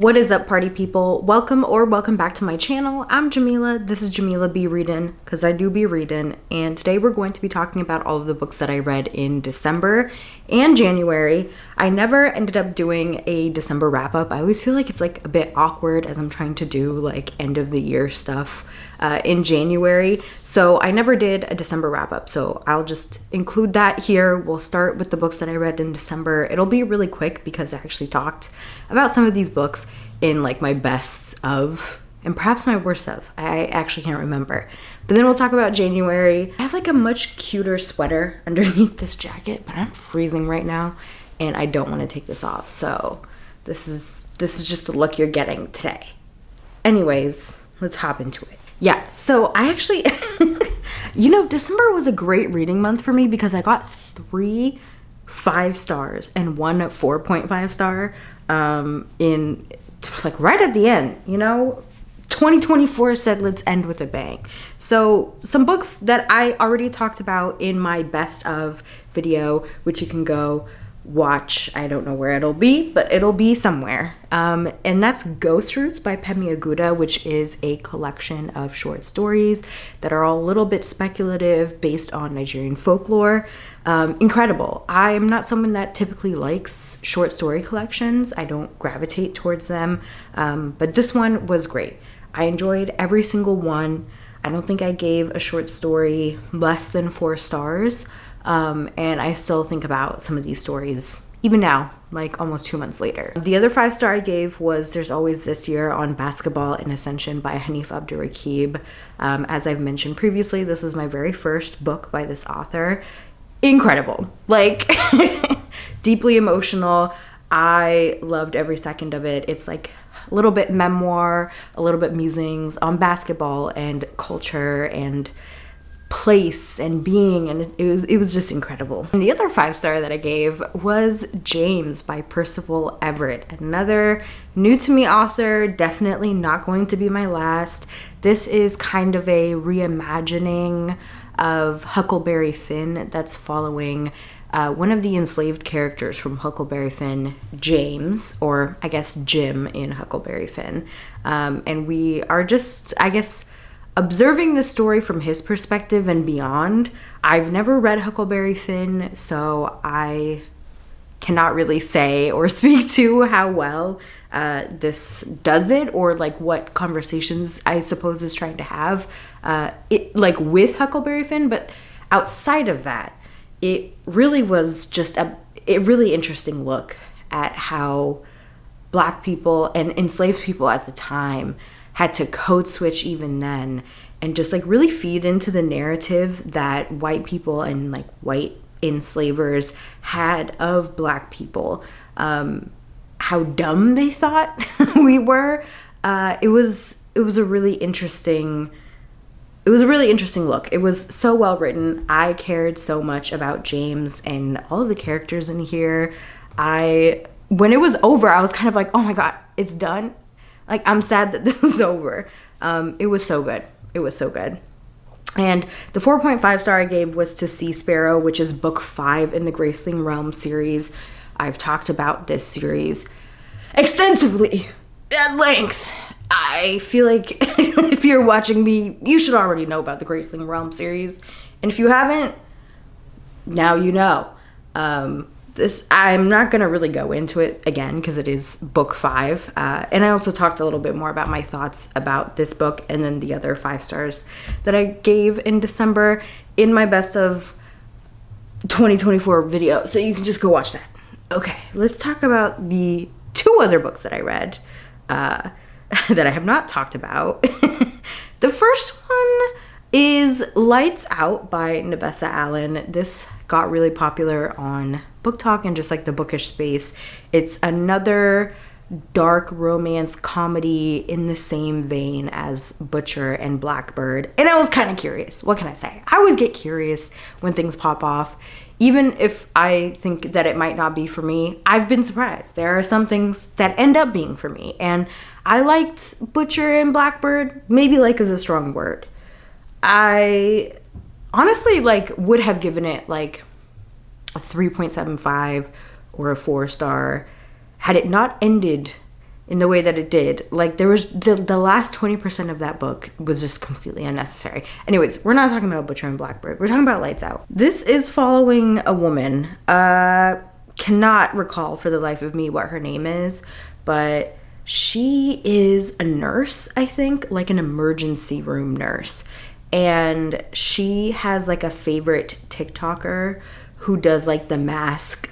What is up, party people? Welcome back to my channel. I'm Jamila. This is JemilaBeReadin, because I do be reading, and today we're going to be talking about all of the books that I read in December and January. I never ended up doing a December wrap-up. I always feel like it's like a bit awkward as I'm trying to do like end of the year stuff in January, so I never did a December wrap-up, so I'll just include that here. We'll start with the books that I read in December. It'll be really quick because I actually talked about some of these books in like my bests of and perhaps my worst of. I actually can't remember. But then we'll talk about January. I have like a much cuter sweater underneath this jacket, but I'm freezing right now and I don't want to take this off. So this is just the look you're getting today. Anyways, let's hop into it. Yeah, so I actually December was a great reading month for me because I got 3 5 stars and 1 4.5 star in like right at the end. 2024 said let's end with a bang. So some books that I already talked about in my best of video, which you can go watch. I don't know where it'll be, but it'll be somewhere. And that's Ghost Roots by Pemi Aguda, which is a collection of short stories that are all a little bit speculative based on Nigerian folklore. Incredible. I am not someone that typically likes short story collections. I don't gravitate towards them, but this one was great. I enjoyed every single one. I don't think I gave a short story less than 4 stars. And I still think about some of these stories even now, like almost 2 months later. The other 5 star I gave was There's Always This Year on Basketball and Ascension by Hanif Abdurraqib. As I've mentioned previously, this was my very first book by this author. Incredible, like deeply emotional. I loved every second of it. It's like a little bit memoir, a little bit musings on basketball and culture and place and being, and it was just incredible. And the other 5 star that I gave was James by Percival Everett, another new to me author, definitely not going to be my last. This is kind of a reimagining of Huckleberry Finn that's following one of the enslaved characters from Huckleberry Finn, James, or I guess Jim in Huckleberry Finn, and we are just, I guess, observing the story from his perspective and beyond. I've never read Huckleberry Finn, so I cannot really say or speak to how well this does it, or like what conversations I suppose is trying to have like with Huckleberry Finn. But outside of that, it really was just a really interesting look at how Black people and enslaved people at the time had to code switch even then and just like really feed into the narrative that white people and like white enslavers had of Black people, how dumb they thought we were. It was a really interesting look. It was so well written. I cared so much about James and all of the characters in here. When it was over, I was kind of like, oh my god, it's done. Like, I'm sad that this is over. It was so good. It was so good. And the 4.5 star I gave was to Sea Sparrow, which is book 5 in the Graceling Realm series. I've talked about this series extensively, at length. I feel like if you're watching me, you should already know about the Graceling Realm series. And if you haven't, now you know. I'm not going to really go into it again because it is book 5. And I also talked a little bit more about my thoughts about this book and then the other 5 stars that I gave in December in my best of 2024 video. So you can just go watch that. Okay, let's talk about the 2 other books that I read that I have not talked about. The first one is Lights Out by Nabessa Allen. This got really popular on Book Talk and just like the bookish space. It's another dark romance comedy in the same vein as Butcher and Blackbird. And I was kind of curious. What can I say? I always get curious when things pop off. Even if I think that it might not be for me, I've been surprised. There are some things that end up being for me. And I liked Butcher and Blackbird. Maybe like is a strong word. I honestly like would have given it like a 3.75 or a 4 star had it not ended in the way that it did. Like, there was the last 20% of that book was just completely unnecessary. Anyways, we're not talking about Butcher and Blackbird. We're talking about Lights Out. This is following a woman. Cannot recall for the life of me what her name is, but she is a nurse, I think, like an emergency room nurse. And she has like a favorite TikToker who does like the mask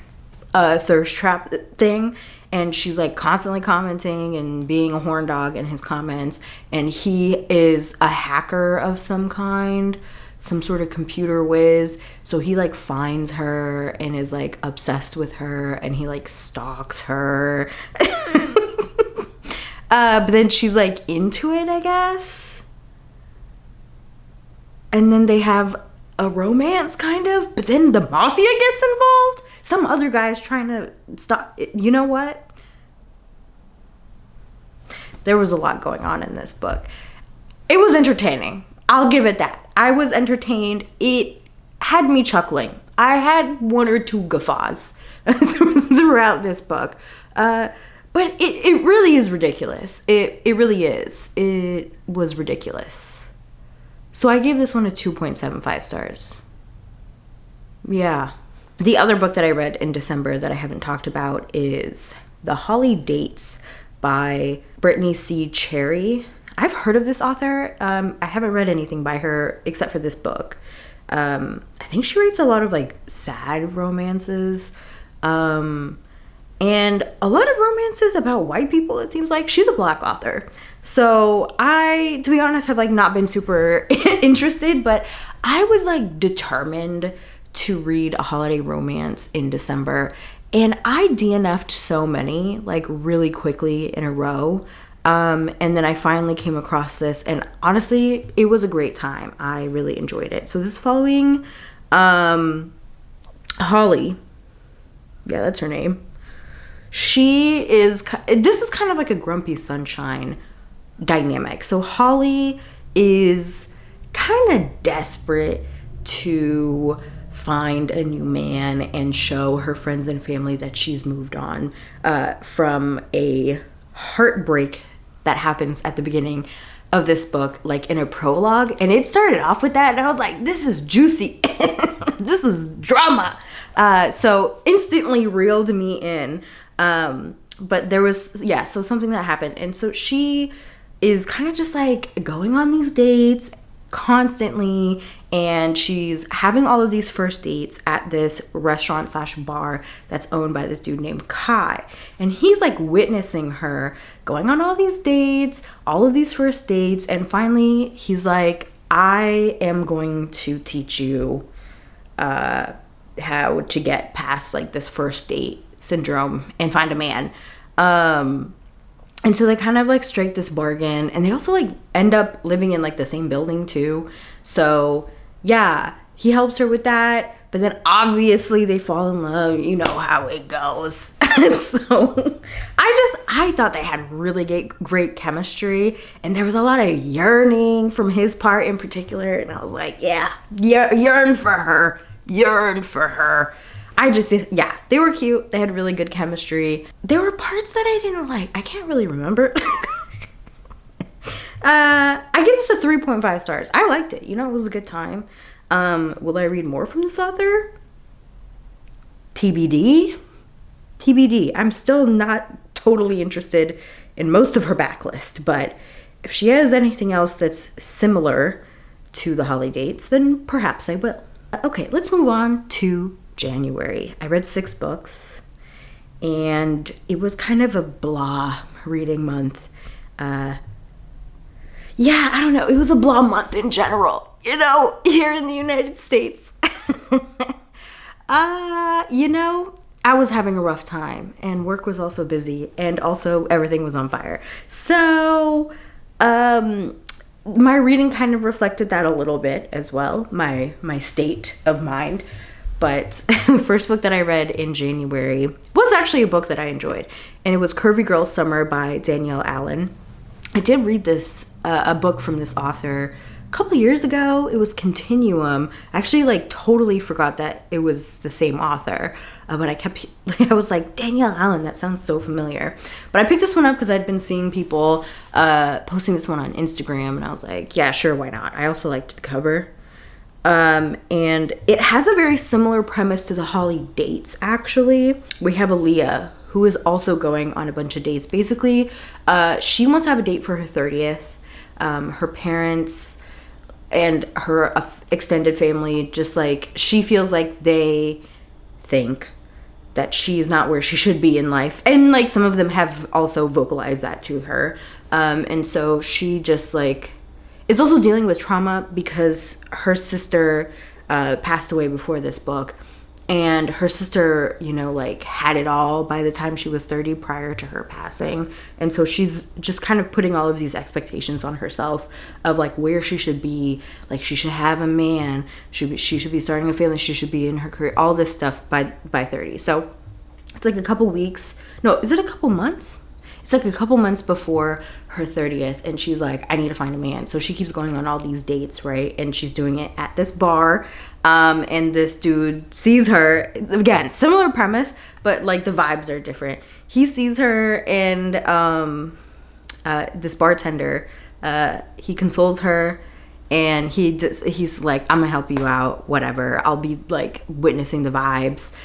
thirst trap thing. And she's like constantly commenting and being a horn dog in his comments. And he is a hacker of some kind, some sort of computer whiz. So he like finds her and is like obsessed with her, and he like stalks her. But then she's like into it, I guess. And then they have a romance, kind of. But then the mafia gets involved. Some other guy's trying to stop. You know what? There was a lot going on in this book. It was entertaining. I'll give it that. I was entertained. It had me chuckling. I had one or two guffaws throughout this book. But it really is ridiculous. It really is. It was ridiculous. So I gave this one a 2.75 stars. Yeah. The other book that I read in December that I haven't talked about is The Holly Dates by Brittany C. Cherry. I've heard of this author. I haven't read anything by her except for this book. I think she writes a lot of like sad romances. And a lot of romances about white people, it seems like. She's a Black author. So I, to be honest, have like not been super interested, but I was like determined to read a holiday romance in December. And I DNF'd so many like really quickly in a row. And then I finally came across this, and honestly, it was a great time. I really enjoyed it. So this is following Holly. Yeah, that's her name. This is kind of like a Grumpy Sunshine dynamic. So Holly is kind of desperate to find a new man and show her friends and family that she's moved on from a heartbreak that happens at the beginning of this book, like in a prologue. And it started off with that, and I was like, this is juicy. This is drama. So instantly reeled me in. But there was, so something that happened. And so she is kind of just like going on these dates constantly, and she's having all of these first dates at this restaurant / bar that's owned by this dude named Kai. And he's like witnessing her going on all these dates, all of these first dates, and finally he's like, I am going to teach you how to get past like this first date syndrome and find a man. And so they kind of like strike this bargain, and they also like end up living in like the same building too. So yeah, he helps her with that, but then obviously they fall in love. You know how it goes. So I thought they had really great chemistry, and there was a lot of yearning from his part in particular. And I was like, yearn for her. They were cute. They had really good chemistry. There were parts that I didn't like. I can't really remember. I give this a 3.5 stars. I liked it. It was a good time. Will I read more from this author? TBD. I'm still not totally interested in most of her backlist, but if she has anything else that's similar to the Holly Dates, then perhaps I will. Okay, let's move on to January. I read 6 books, and it was kind of a blah reading month. I don't know. It was a blah month in general, here in the United States. I was having a rough time, and work was also busy, and also everything was on fire. So, my reading kind of reflected that a little bit as well, my state of mind. But the first book that I read in January was actually a book that I enjoyed, and it was Curvy Girl Summer by Danielle Allen. I did read a book from this author a couple years ago, it was Continuum. I actually like totally forgot that it was the same author, but I was like, Danielle Allen, that sounds so familiar. But I picked this one up because I'd been seeing people posting this one on Instagram, and I was like, yeah, sure, why not? I also liked the cover. And it has a very similar premise to the Holly dates, actually. We have Aaliyah, who is also going on a bunch of dates. Basically, she wants to have a date for her 30th. Her parents and her extended family, just like, she feels like they think that she's not where she should be in life. And like some of them have also vocalized that to her. And so she just like is also dealing with trauma because her sister passed away before this book. And her sister, you know, like had it all by the time she was 30 prior to her passing. And so she's just kind of putting all of these expectations on herself of like where she should be. Like she should have a man. She should be starting a family. She should be in her career. All this stuff by 30. So it's like a couple weeks. No, is it a couple months? It's like a couple months before her 30th, and she's like, I need to find a man. So she keeps going on all these dates, right? And she's doing it at this bar, and this dude sees her. Again, similar premise, but like the vibes are different. He sees her, and this bartender, he consoles her, and he's like, I'm gonna help you out, whatever. I'll be like witnessing the vibes.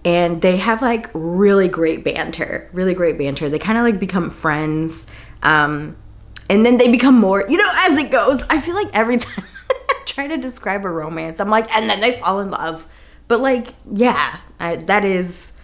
And they have like really great banter. They kind of like become friends. And then they become more, you know, as it goes. I feel like every time I try to describe a romance, I'm like, and then they fall in love. But like, yeah, that is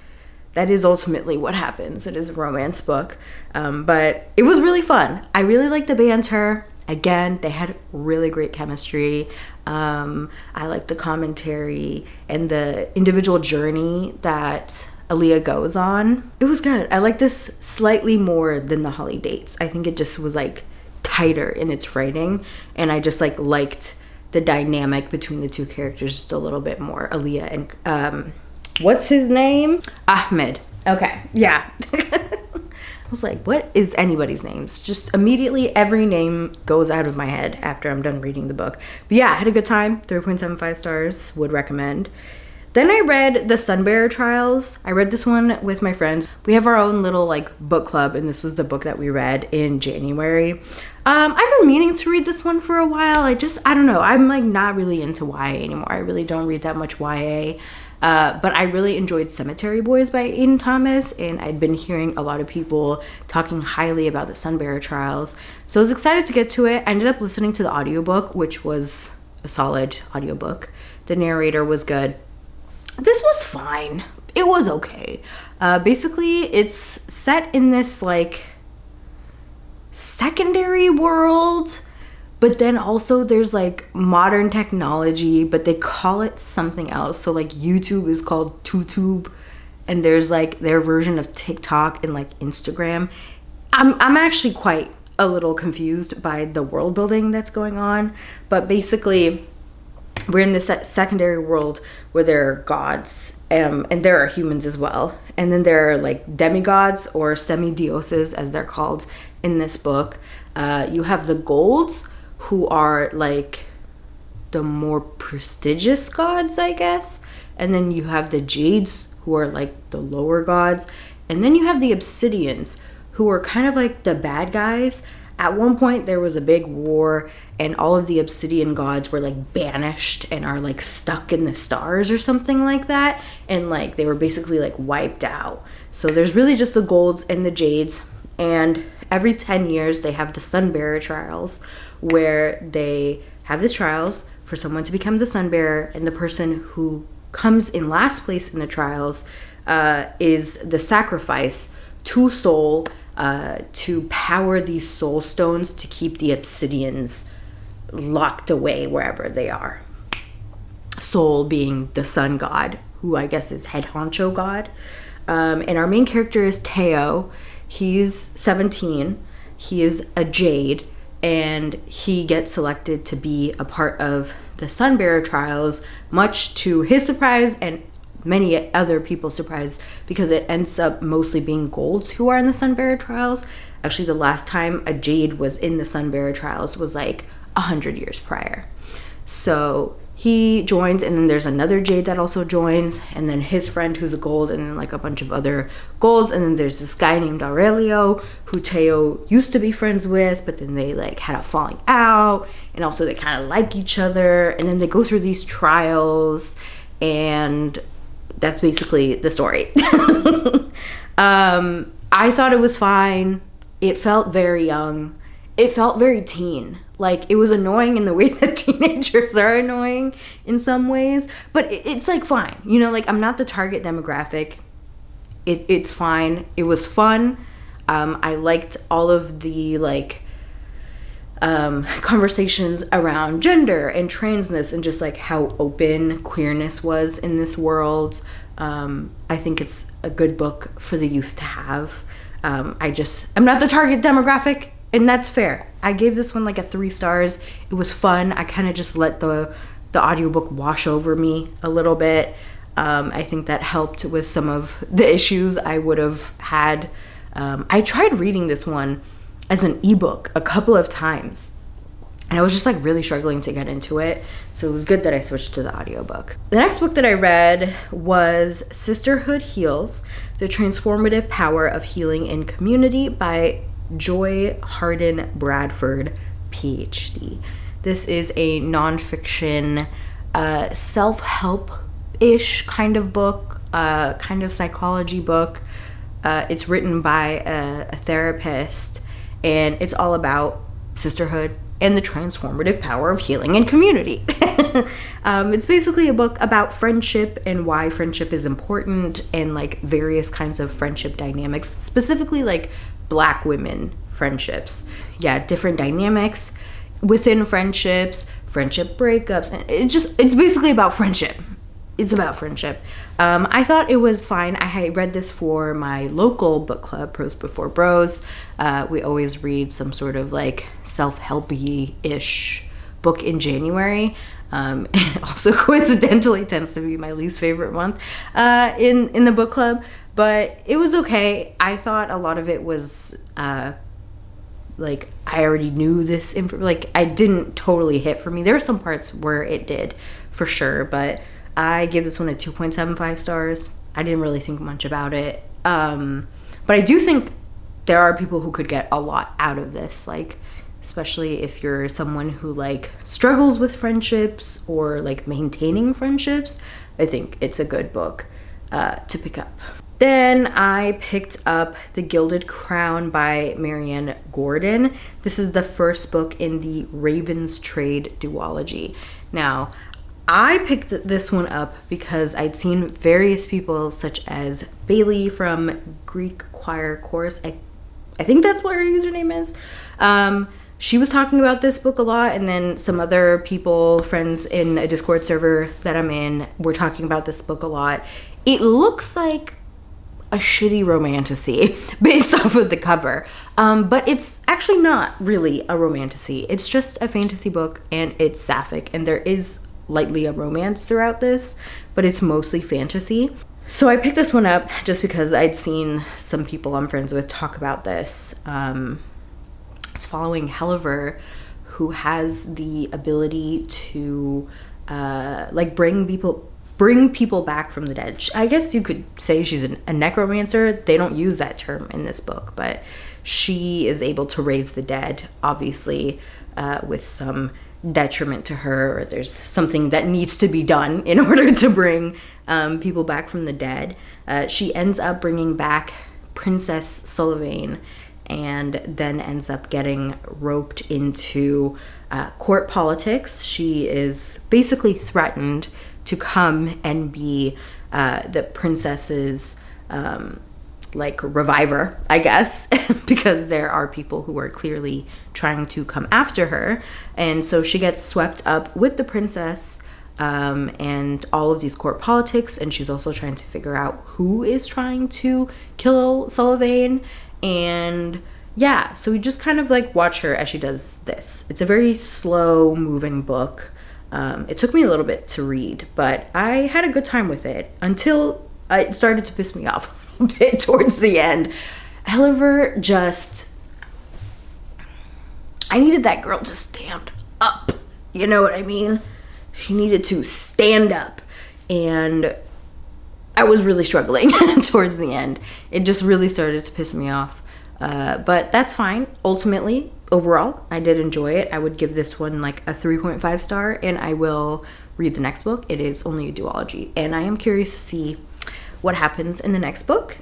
ultimately what happens. It is a romance book. But it was really fun. I really liked the banter. Again, they had really great chemistry. I liked the commentary and the individual journey that Aaliyah goes on. It was good. I like this slightly more than the Holly dates. I think it just was like tighter in its writing, and I just like liked the dynamic between the two characters just a little bit more. Aaliyah and what's his name? Ahmed. Okay, yeah. I was like, what is anybody's names? Just immediately every name goes out of my head after I'm done reading the book. But yeah, I had a good time. 3.75 stars, would recommend. Then I read The Sunbearer Trials. I read this one with my friends. We have our own little like book club, and this was the book that we read in January. I've been meaning to read this one for a while. I don't know. I'm like not really into YA anymore. I really don't read that much YA. But I really enjoyed Cemetery Boys by Aiden Thomas, and I'd been hearing a lot of people talking highly about the Sunbearer Trials. So I was excited to get to it. I ended up listening to the audiobook, which was a solid audiobook. The narrator was good. This was fine. It was okay. Basically, it's set in this like secondary world, but then also there's like modern technology, but they call it something else. So like YouTube is called TuTube, and there's like their version of TikTok and like Instagram. I'm actually quite a little confused by the world building that's going on, but basically we're in this secondary world where there are gods, and there are humans as well. And then there are like demigods or semi-dioses as they're called in this book. You have the golds, who are like the more prestigious gods, I guess. And then you have the jades, who are like the lower gods. And then you have the obsidians, who are kind of like the bad guys. At one point there was a big war, and all of the obsidian gods were like banished and are like stuck in the stars or something like that. And like they were basically like wiped out. So there's really just the golds and the jades. And every 10 years they have the Sunbearer Trials, where they have these trials for someone to become the Sunbearer, and the person who comes in last place in the trials is the sacrifice to Soul to power these soul stones to keep the obsidians locked away wherever they are. Soul being the sun god, who I guess is head honcho god. And our main character is Teo. He's 17. He is a jade, and he gets selected to be a part of the Sunbearer Trials, much to his surprise and many other people's surprise, because it ends up mostly being golds who are in the Sunbearer Trials. Actually, the last time a jade was in the Sunbearer Trials was like 100 years prior. So he joins, and then there's another Jade that also joins, and then his friend who's a gold, and then like a bunch of other golds, and then there's this guy named Aurelio who Teo used to be friends with, but then they like had a falling out, and also they kind of like each other, and then they go through these trials, and that's basically the story. I thought it was fine. It felt very young. It felt very teen. Like, it was annoying in the way that teenagers are annoying in some ways, but it's like fine. You know, like, I'm not the target demographic. It's fine. It was fun. I liked all of the like conversations around gender and transness and just like how open queerness was in this world. I think it's a good book for the youth to have. I'm not the target demographic, and that's fair. I gave this one like a 3 stars. It was fun. I kind of just let the audiobook wash over me a little bit. I think that helped with some of the issues I would have had. I tried reading this one as an ebook a couple of times, and I was just like really struggling to get into it. So it was good that I switched to the audiobook. The next book that I read was Sisterhood Heals: The Transformative Power of Healing in Community by Joy Harden Bradford, PhD. This is a nonfiction, self-help-ish kind of book, kind of psychology book. It's written by a therapist, and it's all about sisterhood and the transformative power of healing in community. It's basically a book about friendship and why friendship is important, and like various kinds of friendship dynamics, specifically like Black women friendships. Yeah, different dynamics within friendships, friendship breakups, and it's basically about friendship. It's about friendship. I thought it was fine. I had read this for my local book club, Pros Before Bros. We always read some sort of like self-helpy-ish book in January. And it also coincidentally tends to be my least favorite month in the book club. But it was okay. I thought a lot of it was like I already knew this. Like I didn't totally hit for me. There were some parts where it did for sure, but I gave this one a 2.75 stars. I didn't really think much about it. But I do think there are people who could get a lot out of this, like especially if you're someone who like struggles with friendships or like maintaining friendships. I think it's a good book to pick up. Then I picked up The Gilded Crown by Marianne Gordon. This is the first book in the Raven's Trade duology. Now, I picked this one up because I'd seen various people such as Bailey from Greek Choir Course. I think that's what her username is. She was talking about this book a lot, and then some other people, friends in a Discord server that I'm in, were talking about this book a lot. It looks like a shitty romantasy based off of the cover. But it's actually not really a romantasy. It's just a fantasy book, and it's sapphic, and there is lightly a romance throughout this, but it's mostly fantasy. So I picked this one up just because I'd seen some people I'm friends with talk about this. It's following Helliver, who has the ability to like bring people back from the dead. I guess you could say she's a necromancer. They don't use that term in this book, but she is able to raise the dead, obviously, with some detriment to her, or there's something that needs to be done in order to bring people back from the dead. She ends up bringing back Princess Sullivan, and then ends up getting roped into court politics. She is basically threatened to come and be the princess's like reviver, I guess, because there are people who are clearly trying to come after her. And so she gets swept up with the princess and all of these court politics, and she's also trying to figure out who is trying to kill Sullivan. And yeah, so we just kind of like watch her as she does this. It's a very slow moving book. It took me a little bit to read, but I had a good time with it until it started to piss me off a bit towards the end. Helliver just, I needed that girl to stand up. You know what I mean? She needed to stand up. And I was really struggling towards the end. It just really started to piss me off. But that's fine. Ultimately, overall, I did enjoy it. I would give this one like a 3.5 star, and I will read the next book. It is only a duology, and I am curious to see what happens in the next book.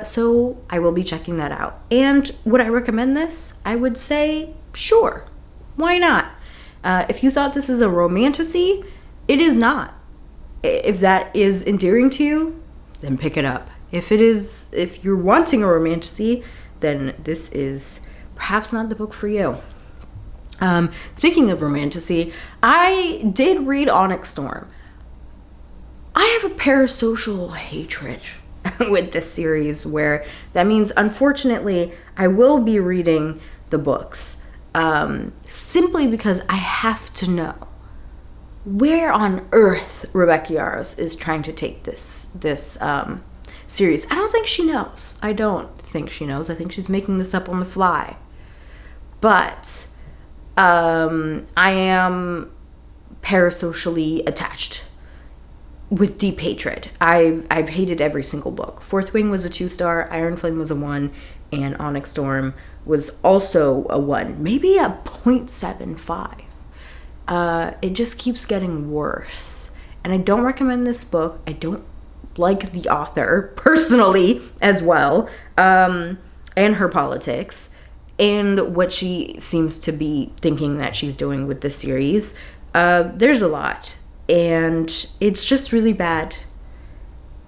So I will be checking that out. And would I recommend this? I would say, sure. Why not? If you thought this is a romantasy, it is not. If that is endearing to you, then pick it up. If you're wanting a romantasy, then this is perhaps not the book for you. Speaking of romantasy, I did read Onyx Storm. I have a parasocial hatred with this series, where that means, unfortunately, I will be reading the books simply because I have to know where on earth Rebecca Yarros is trying to take this series. I don't think she knows. I don't think she knows. I think she's making this up on the fly. But I am parasocially attached with deep hatred. I've hated every single book. Fourth Wing was a 2-star, Iron Flame was a 1, and Onyx Storm was also a 1, maybe a 0.75. It just keeps getting worse. And I don't recommend this book. I don't like the author personally as well, and her politics, and what she seems to be thinking that she's doing with this series. There's a lot, and it's just really bad.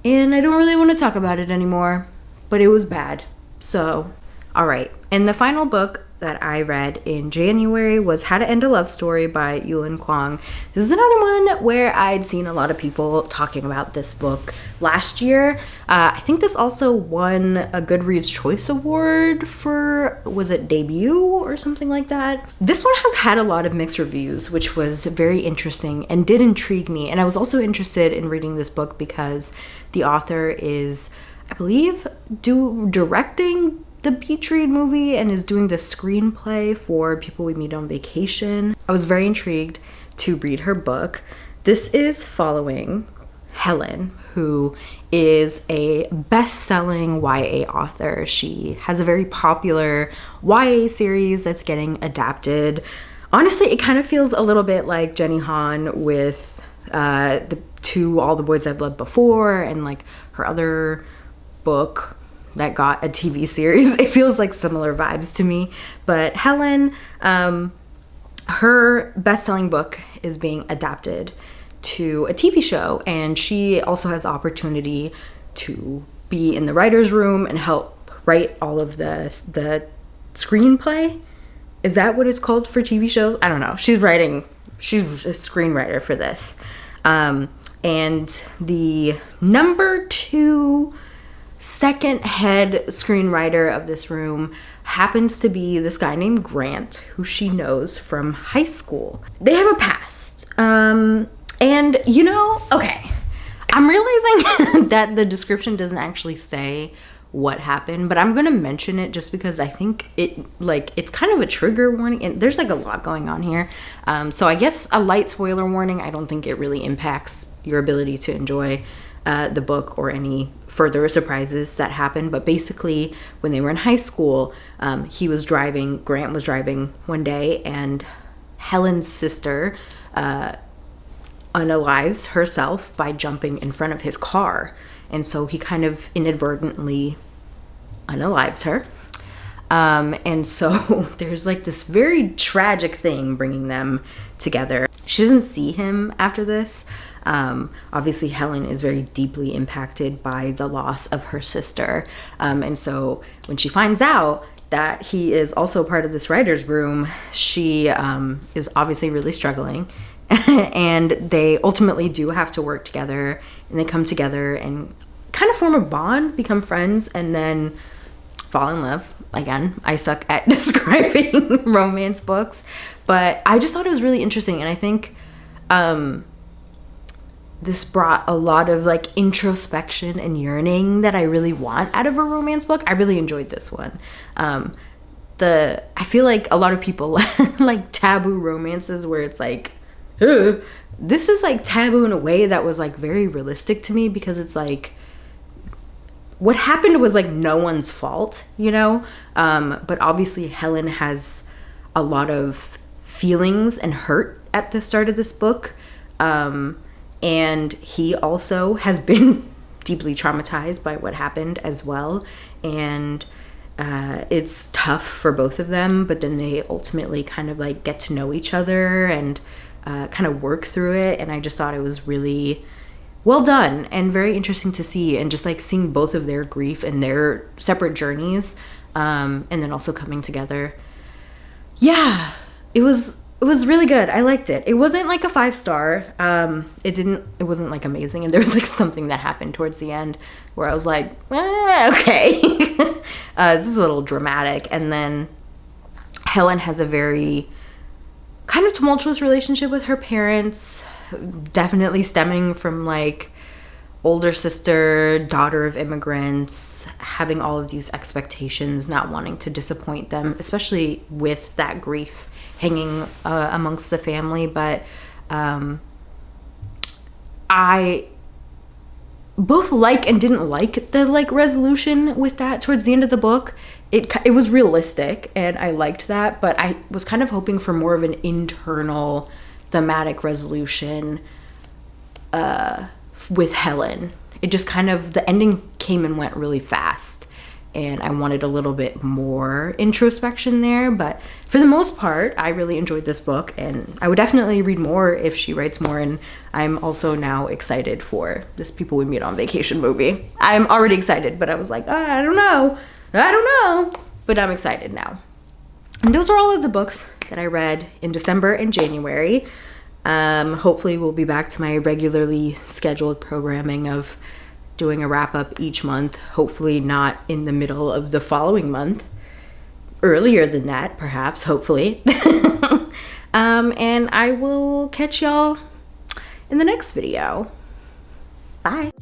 And I don't really want to talk about it anymore, but it was bad. So, all right. And the final book that I read in January was How to End a Love Story by Yulin Kwong. This is another one where I'd seen a lot of people talking about this book last year. I think this also won a Goodreads Choice Award for, was it debut or something like that? This one has had a lot of mixed reviews, which was very interesting and did intrigue me. And I was also interested in reading this book because the author is, I believe, directing the Beach Read movie and is doing the screenplay for People We Meet on Vacation. I was very intrigued to read her book. This is following Helen, who is a best-selling YA author. She has a very popular YA series that's getting adapted. Honestly, it kind of feels a little bit like Jenny Han with the To All the Boys I've Loved Before, and like her other book that got a TV series. It feels like similar vibes to me. But Helen, her best-selling book is being adapted to a TV show, and she also has the opportunity to be in the writer's room and help write all of the screenplay. Is that what it's called for TV shows? I don't know. She's a screenwriter for this. And the number 2 second head screenwriter of this room happens to be this guy named Grant, who she knows from high school. They have a past. And, you know, okay, I'm realizing that the description doesn't actually say what happened, but I'm going to mention it just because I think it's kind of a trigger warning, and there's like a lot going on here. So I guess a light spoiler warning. I don't think it really impacts your ability to enjoy the book or any further surprises that happen. But basically, when they were in high school, Grant was driving one day, and Helen's sister unalives herself by jumping in front of his car. And so he kind of inadvertently unalives her. And so there's like this very tragic thing bringing them together. She doesn't see him after this. Obviously, Helen is very deeply impacted by the loss of her sister. And so when she finds out that he is also part of this writer's room, she is obviously really struggling. And they ultimately do have to work together, and they come together and kind of form a bond, become friends, and then fall in love. Again, I suck at describing romance books, but I just thought it was really interesting. And I think this brought a lot of like introspection and yearning that I really want out of a romance book. I really enjoyed this one. I feel like a lot of people like taboo romances where it's like, ugh. This is like taboo in a way that was like very realistic to me, because it's like what happened was like no one's fault, you know? But obviously Helen has a lot of feelings and hurt at the start of this book. And he also has been deeply traumatized by what happened as well. And it's tough for both of them, but then they ultimately kind of like get to know each other and kind of work through it. And I just thought it was really well done and very interesting to see, and just like seeing both of their grief and their separate journeys, and then also coming together. Yeah, it was really good. I liked it. It wasn't like a 5-star. It wasn't like amazing, and there was like something that happened towards the end where I was like, okay. This is a little dramatic. And then Helen has a very kind of tumultuous relationship with her parents, definitely stemming from like older sister, daughter of immigrants, having all of these expectations, not wanting to disappoint them, especially with that grief hanging amongst the family. But I both like and didn't like the like resolution with that towards the end of the book. It was realistic and I liked that, but I was kind of hoping for more of an internal thematic resolution with Helen. It just kind of, the ending came and went really fast, and I wanted a little bit more introspection there. But for the most part, I really enjoyed this book, and I would definitely read more if she writes more. And I'm also now excited for this People We Meet on Vacation movie. I'm already excited, but I was like, I don't know, but I'm excited now. And those are all of the books that I read in December and January. Hopefully we'll be back to my regularly scheduled programming of doing a wrap up each month. Hopefully not in the middle of the following month. Earlier than that, perhaps, hopefully. And I will catch y'all in the next video. Bye.